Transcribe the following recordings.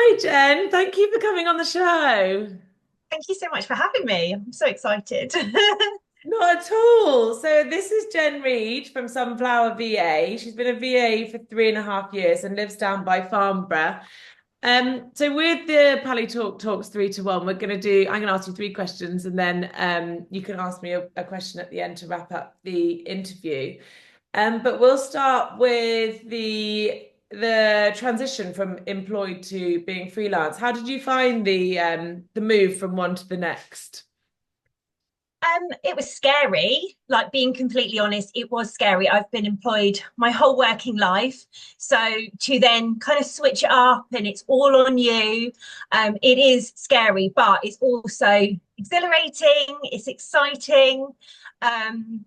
Hi, Jen. Thank you for coming on the show. Thank you so much for having me. I'm so excited. Not at all. So this is Jen Reed from Sunflower VA. She's been a VA for 3.5 years and lives down by Farnborough. So with the Pally Talks 3 to 1, I'm gonna ask you three questions and then you can ask me a question at the end to wrap up the interview. But we'll start with the transition from employed to being freelance. How did you find the move from one to the next? It was scary, like being completely honest, it was scary. I've been employed my whole working life. So to then kind of switch it up and it's all on you, it is scary, but it's also exhilarating, it's exciting, um,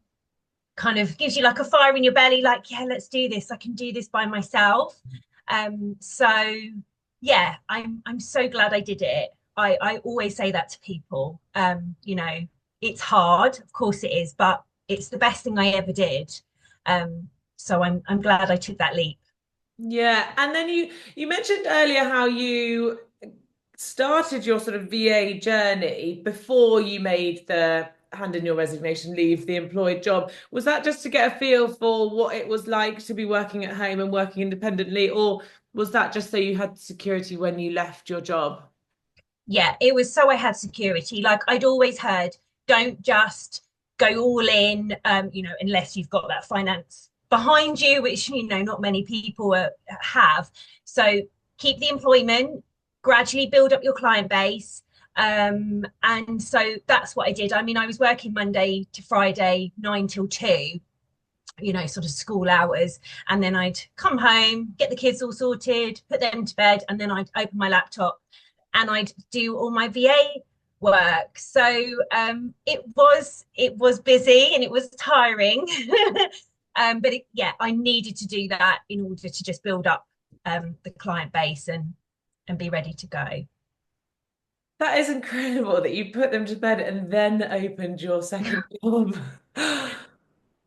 kind of gives you like a fire in your belly, like, yeah, let's do this. I can do this by myself. So yeah, I'm so glad I did it. I always say that to people. It's hard, of course it is, but it's the best thing I ever did. So I'm glad I took that leap. Yeah, and then you mentioned earlier how you started your sort of VA journey before you made the hand in your resignation, leave the employed job. Was that just to get a feel for what it was like to be working at home and working independently, or was that just so you had security when you left your job? Yeah, it was so I had security. Like I'd always heard, don't just go all in, unless you've got that finance behind you, which, not many people have. So keep the employment, gradually build up your client base. And so that's what I did. I mean, I was working Monday to Friday, 9 till 2, sort of school hours. And then I'd come home, get the kids all sorted, put them to bed, and then I'd open my laptop and I'd do all my VA work. So it was busy and it was tiring. But yeah, I needed to do that in order to just build up the client base and be ready to go. That is incredible that you put them to bed and then opened your second job. I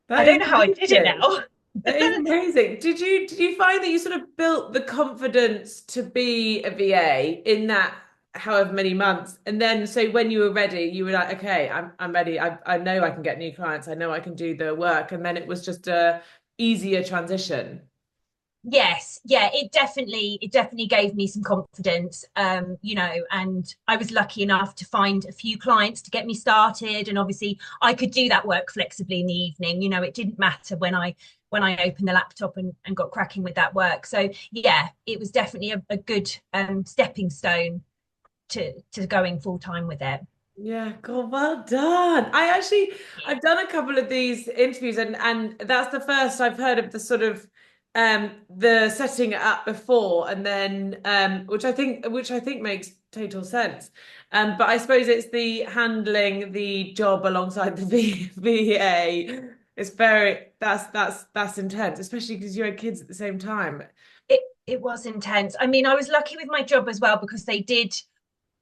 That is don't know how I did it amazing. now. That is amazing. Did you find that you sort of built the confidence to be a VA in that however many months, and then so when you were ready, you were like, okay, I'm ready. I know I can get new clients. I know I can do the work, and then it was just a easier transition. Yes, yeah, it definitely gave me some confidence. And I was lucky enough to find a few clients to get me started, and obviously I could do that work flexibly in the evening. It didn't matter when I opened the laptop and got cracking with that work. So yeah, it was definitely a good stepping stone to going full time with it. Yeah, God, well done. I've done a couple of these interviews, and that's the first I've heard of the sort of the setting it up before and then which I think makes total sense. But I suppose it's the handling the job alongside the VA. It's very that's intense, especially because you had kids at the same time. It was intense. I mean, I was lucky with my job as well because they did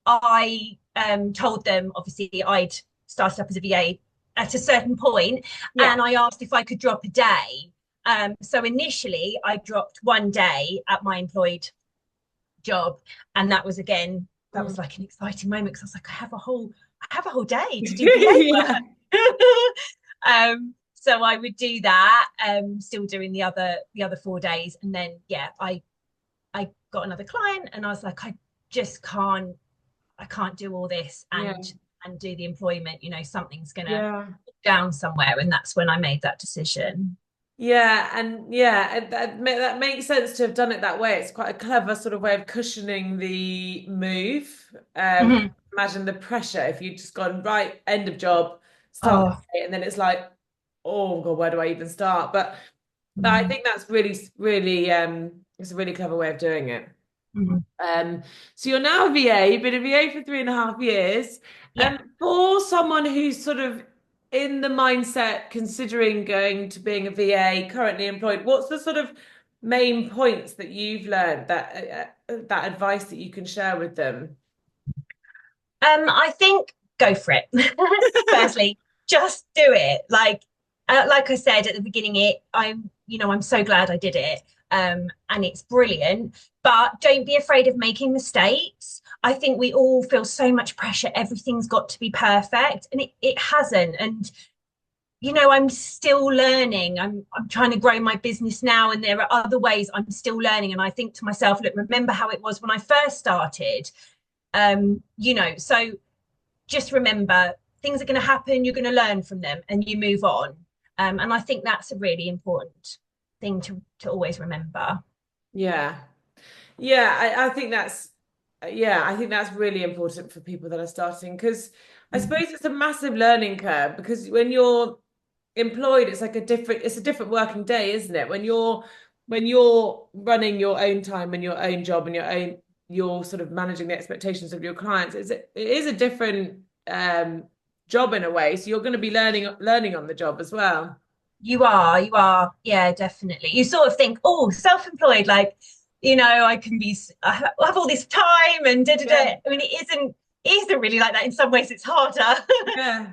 I told them obviously I'd started up as a VA at a certain point, Yeah. and I asked if I could drop a day. So initially, I dropped one day at my employed job, and that Mm. was like an exciting moment because I was like, I have a whole day to do VA Yeah. work. So I would do that, still doing the other 4 days, and then yeah, I got another client, and I was like, just can't I can't do all this Yeah. and do the employment. Something's gonna Yeah. down somewhere, and that's when I made that decision. Yeah, and yeah, that makes sense to have done it that way. It's quite a clever sort of way of cushioning the move. Mhm. Imagine the pressure if you'd just gone right, end of job, start Oh, the day, and then it's like, oh God, where do I even start? But I mhm, think that's really, it's a really clever way of doing it. mhm. Um, so you're now a VA, you've been a VA for 3.5 years. Yeah. For someone who's sort of in the mindset considering going to being a VA, currently employed, what's the sort of main points that you've learned that advice that you can share with them? I think go for it. Firstly, just do it. Like I said at the beginning, I'm so glad I did it. and it's brilliant. But don't be afraid of making mistakes. I think we all feel so much pressure. Everything's got to be perfect, and it hasn't. And I'm still learning. I'm trying to grow my business now, and there are other ways I'm still learning. And I think to myself, look, remember how it was when I first started. So just remember things are going to happen, you're going to learn from them, and you move on. And I think that's a really important thing to always remember. Yeah. Yeah, I think that's really important for people that are starting because I suppose it's a massive learning curve because when you're employed, it's a different working day, isn't it? When you're running your own time and your own job and you're sort of managing the expectations of your clients, it is a different job in a way. So you're going to be learning on the job as well. You are, yeah, definitely. You sort of think, oh, self-employed, like, I can I have all this time and da da da. Yeah. I mean, it isn't really like that. In some ways, it's harder. Yeah.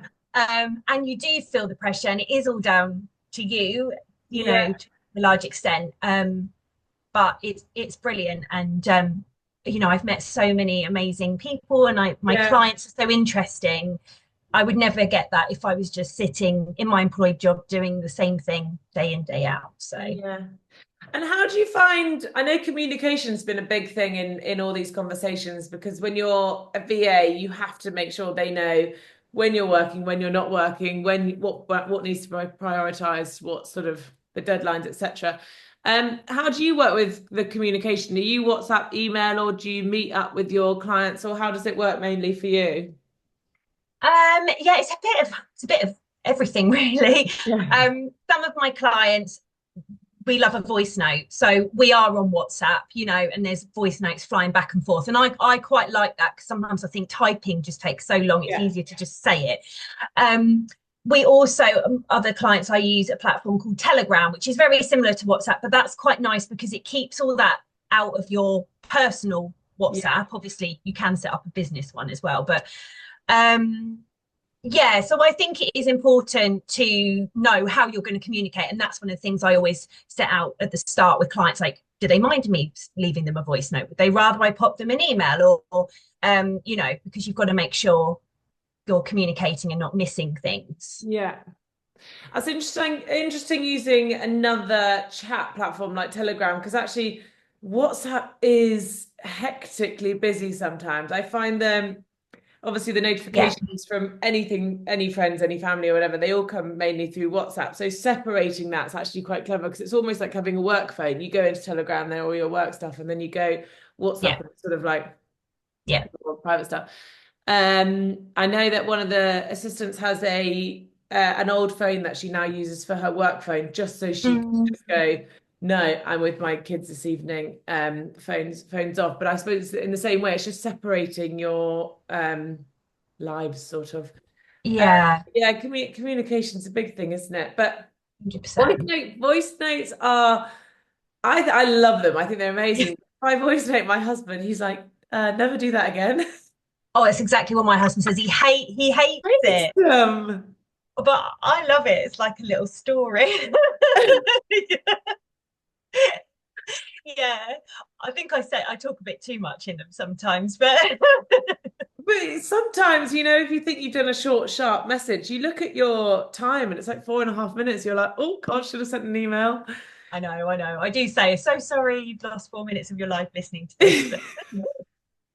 And you do feel the pressure, and it is all down to you, Yeah. to a large extent. But it's brilliant, and I've met so many amazing people, and my Yeah. clients are so interesting. I would never get that if I was just sitting in my employed job doing the same thing day in, day out. So, Yeah. And how do you find, I know communication's been a big thing in all these conversations because when you're a VA, you have to make sure they know when you're working, when you're not working, what needs to be prioritized, what sort of the deadlines, etc. How do you work with the communication? Do you WhatsApp, email, or do you meet up with your clients, or how does it work mainly for you? yeah, it's a bit of everything really. Yeah. Some of my clients, we love a voice note. So we are on WhatsApp, and there's voice notes flying back and forth. And I quite like that because sometimes I think typing just takes so long, it's Yeah. easier to just say it. We also, other clients, I use a platform called Telegram, which is very similar to WhatsApp, but that's quite nice because it keeps all that out of your personal Yeah. WhatsApp. Obviously, you can set up a business one as well, but um, yeah, so I think it is important to know how you're going to communicate. And that's one of the things I always set out at the start with clients, like, do they mind me leaving them a voice note? Would they rather I pop them an email or because you've got to make sure you're communicating and not missing things. Yeah. That's interesting using another chat platform like Telegram because actually WhatsApp is hectically busy sometimes. I find them obviously the Yeah, notifications from anything, any friends, any family or whatever, they all come mainly through WhatsApp. So separating that's actually quite clever because it's almost like having a work phone. You go into Telegram, there all your work stuff, and then you go WhatsApp yeah, and it's sort of like yeah. private stuff. I know that one of the assistants has a an old phone that she now uses for her work phone, just so she can Mm, just go, no, I'm with my kids this evening. Phones off. But I suppose in the same way, it's just separating your lives, sort of. Uh, yeah, yeah, communication's a big thing, isn't it? But 100%. voice notes are, I love them. I think they're amazing. My voice note, my husband, he's like, never do that again. Oh, it's exactly what my husband says. He hates Hates it, them. but I love it. It's like a little story. Yeah, I think I talk a bit too much in them sometimes, but But sometimes, if you think you've done a short, sharp message, you look at your time and it's like 4.5 minutes. You're like, oh gosh, should have sent an email. I know. I do say, so sorry you've lost 4 minutes of your life listening to this, but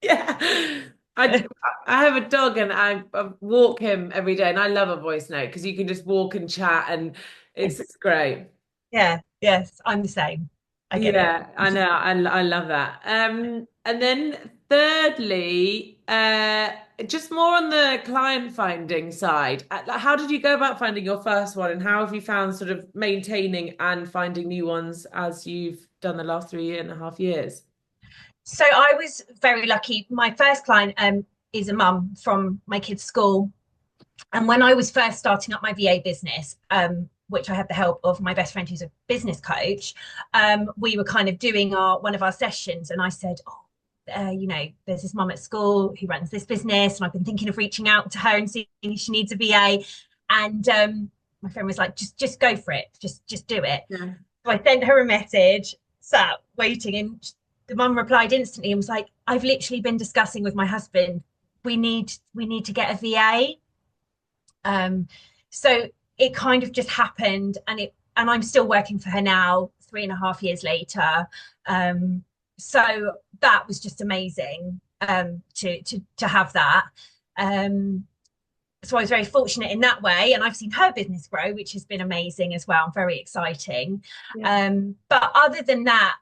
Yeah. I I have a dog and I walk him every day and I love a voice note because you can just walk and chat and it's yes, great. yeah, yes, I'm the same. I get it. Yeah, I know. I love that. And then thirdly, just more on the client finding side. Like, how did you go about finding your first one, and how have you found sort of maintaining and finding new ones as you've done the last 3.5 years? So I was very lucky. My first client is a mum from my kids' school. And when I was first starting up my VA business, which I had the help of my best friend who's a business coach, we were kind of doing one of our sessions, and I said, "Oh, there's this mum at school who runs this business, and I've been thinking of reaching out to her and seeing if she needs a VA." And my friend was like, "Just go for it, just do it." Yeah. So I sent her a message, sat waiting, and the mum replied instantly and was like, I've literally been discussing with my husband. We need to get a VA. So it kind of just happened, and I'm still working for her now, 3.5 years later. Um, so that was just amazing, to have that. Um, so I was very fortunate in that way, and I've seen her business grow, which has been amazing as well, and very exciting. Yeah. But other than that,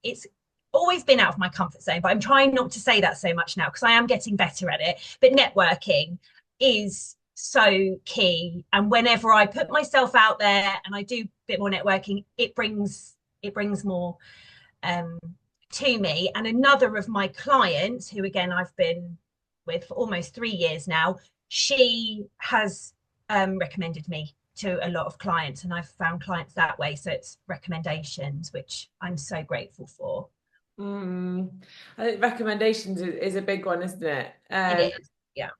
it's always been out of my comfort zone. But I'm trying not to say that so much now because I am getting better at it. But networking is so key, and whenever I put myself out there and I do a bit more networking, it brings more um, to me. And another of my clients, who again I've been with for almost 3 years now, she has recommended me to a lot of clients, and I've found clients that way. So it's recommendations, which I'm so grateful for. Mm. I think recommendations is a big one, isn't it? It is, yeah.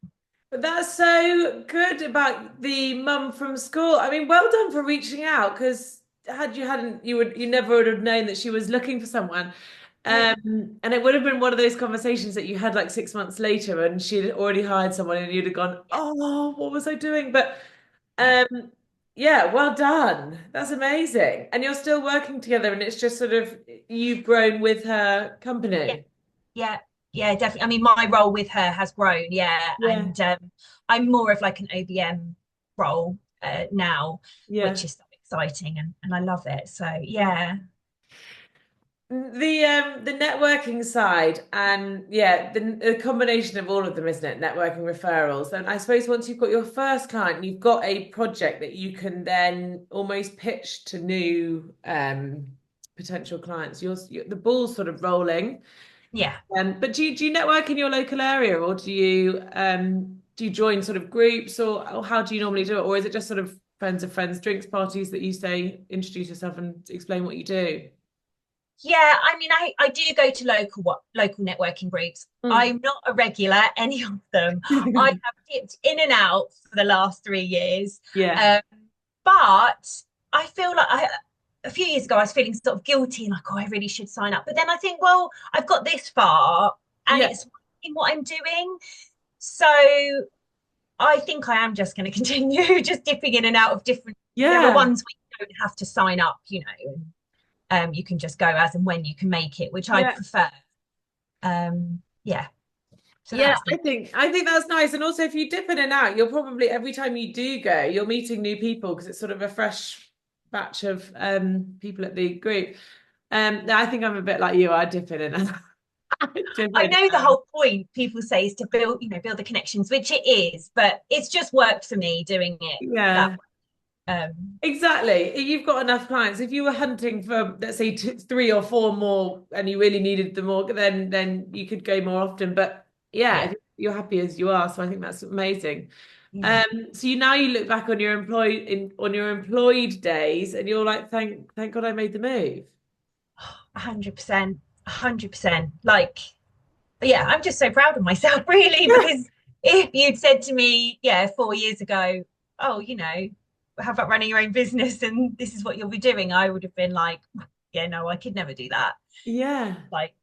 But that's so good about the mum from school. I mean, well done for reaching out because had you hadn't, you never would have known that she was looking for someone. No, And it would have been one of those conversations that you had like 6 months later and she'd already hired someone and you'd have gone, yeah, oh, what was I doing? But yeah, um, yeah, well done. That's amazing. And you're still working together and it's just sort of you've grown with her yeah, company. yeah, yeah, definitely. I mean, my role with her has grown, yeah, Yeah, and I'm more of like an OBM role now, yeah. which is so exciting, and I love it. So yeah, The networking side and yeah, the combination of all of them, isn't it? Networking referrals. And I suppose once you've got your first client, you've got a project that you can then almost pitch to new potential clients. The ball's sort of rolling. yeah. But do you network in your local area or do you join sort of groups or how do you normally do it? Or is it just sort of friends of friends, drinks parties that you say introduce yourself and explain what you do? Yeah, I mean, I do go to local networking groups. Mm. I'm not a regular any of them. I have dipped in and out for the last 3 years, Yeah. um, but I feel like a few years ago I was feeling sort of guilty, like, oh, I really should sign up. But then I think, well, I've got this far, and Yeah. it's in what I'm doing. So I think I am just going to continue just dipping in and out of different. There are Yeah. ones where you don't have to sign up, you can just go as and when you can make it, which I Yeah. prefer. Yeah, so Yeah, that's the I think that's nice. And also if you dip in and out, you'll probably every time you do go, you're meeting new people because it's sort of a fresh batch of people at the group. I think I'm a bit like you. I dip in and out. I dip I in know the and out. whole point people say is to build the connections, which it is, but it's just worked for me doing it that Yeah. way. Exactly. You've got enough clients. If you were hunting for, let's say, three or four more, and you really needed them more, then you could go more often. But yeah, Yeah, you're happy as you are, so I think that's amazing. yeah, So you look back on your employed days, and you're like, thank God I made the move. 100%, 100%. Like, yeah, I'm just so proud of myself, really, because if you'd said to me, yeah, 4 years ago, oh, how about running your own business and this is what you'll be doing, I would have been like, yeah, no, I could never do that. Yeah, Like,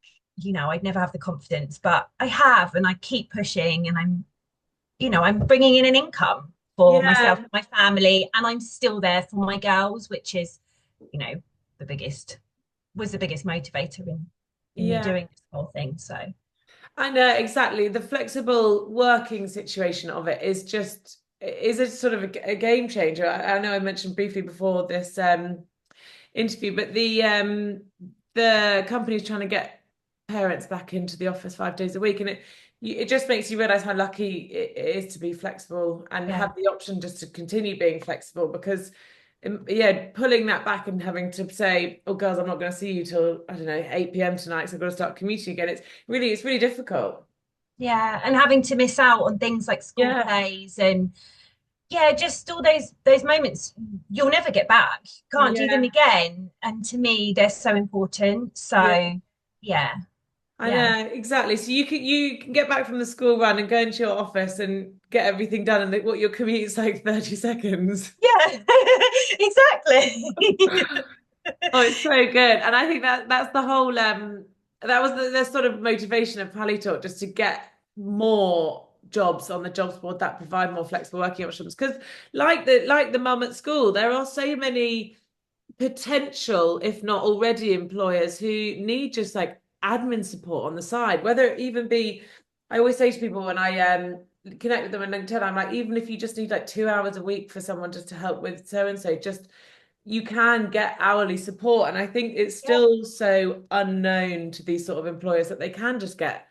I'd never have the confidence, but I have, and I keep pushing, and I'm bringing in an income for myself yeah, and my family, and I'm still there for my girls, which is, you know, the biggest was the biggest motivator in me yeah. doing this whole thing. So I know exactly. The flexible working situation of it is a sort of a game changer. I know I mentioned briefly before this interview, but the company's trying to get parents back into the office 5 days a week, and it just makes you realize how lucky it is to be flexible and yeah, have the option just to continue being flexible because yeah, pulling that back and having to say, oh girls, I'm not going to see you till I don't know 8 p.m. tonight, so I've got to start commuting again. It's really difficult. yeah, and having to miss out on things like school Yeah, plays, and yeah, just all those moments you'll never get back. You can't do them yeah, again, and to me they're so important. yeah. So yeah, I yeah. know exactly. So you can get back from the school run and go into your office and get everything done, and what your commute's like 30 seconds. Yeah, exactly. Oh, it's so good. And I think that that's the whole that was the sort of motivation of Pally Talk, just to get more jobs on the jobs board that provide more flexible working options. Because like the mum at school, there are so many potential, if not already, employers who need just like admin support on the side, whether it even be, I always say to people when I connect with them on LinkedIn, I'm like, even if you just need like 2 hours a week for someone just to help with so and so, just you can get hourly support. And I think it's Yeah, still so unknown to these sort of employers that they can just get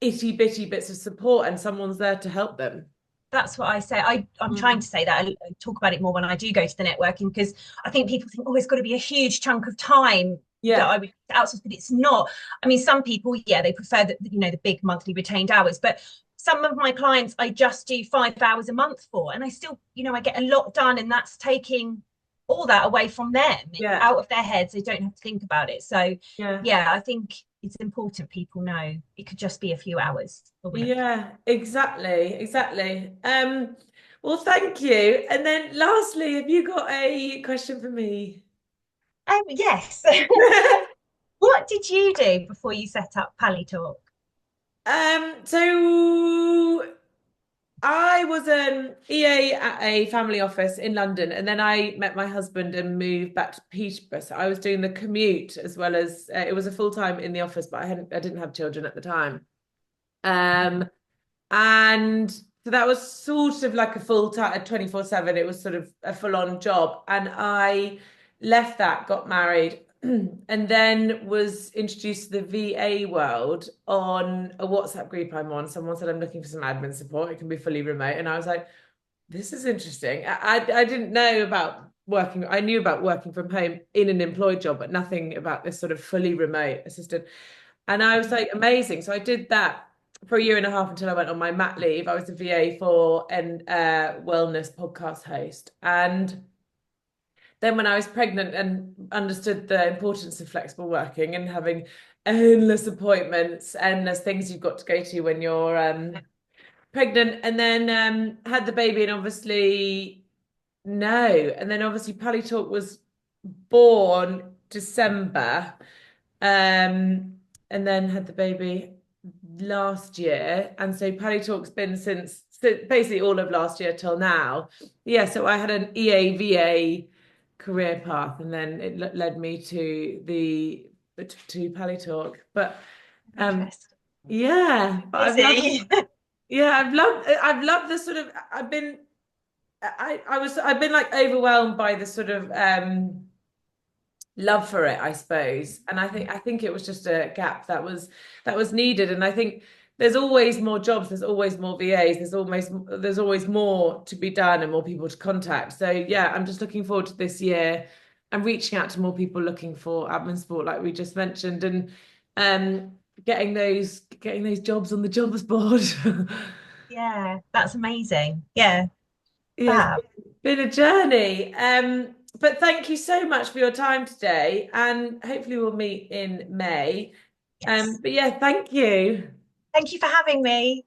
itty bitty bits of support and someone's there to help them. that's what I say. I'm trying to Mm. say that. I talk about it more when I do go to the networking because I think people think, oh, it's got to be a huge chunk of time that Yeah, I would outsource, but it's not. I mean, some people, yeah, they prefer the big monthly retained hours, but some of my clients I just do 5 hours a month for, and I still, I get a lot done, and that's taking all that away from them, yeah, out of their heads. They don't have to think about it. So, yeah. yeah, I think it's important people know it could just be a few hours a week. Yeah, exactly, exactly. Well, thank you. And then lastly, have you got a question for me? Yes. What did you do before you set up Pally Talk? So I was an EA at a family office in London, and then I met my husband and moved back to Peterborough. So I was doing the commute as well as it was a full time in the office, but I didn't have children at the time. Um, And so that was sort of like a full time, 24/7. It was sort of a full on job. And I left that, got married, and then was introduced to the VA world on a WhatsApp group I'm on. Someone said, I'm looking for some admin support. It can be fully remote. And I was like, this is interesting. I didn't know about working. I knew about working from home in an employed job, but nothing about this sort of fully remote assistant. And I was like, amazing. So I did that for a year and a half until I went on my mat leave. I was a VA for an wellness podcast host. And then when I was pregnant and understood the importance of flexible working and having endless appointments, endless things you've got to go to when you're pregnant, and then had the baby, and obviously no. And then obviously Pally Talk was born December, and then had the baby last year. And so Paddy Talk's been since basically all of last year till now. Yeah, so I had an EAVA career path, and then it led me to the to Paddy Talk. But um, Interesting. yeah, but Busy. I've loved the sort of I've been like overwhelmed by the sort of love for it, I suppose. And I think it was just a gap that was needed. And I think there's always more jobs, there's always more VAs, there's always more to be done and more people to contact. So yeah, I'm just looking forward to this year and reaching out to more people looking for admin support, like we just mentioned, and um getting those jobs on the jobs board. Yeah, that's amazing. Yeah, Yes, fab. been a journey. But thank you so much for your time today, and hopefully we'll meet in May. Yes. But yeah, thank you. Thank you for having me.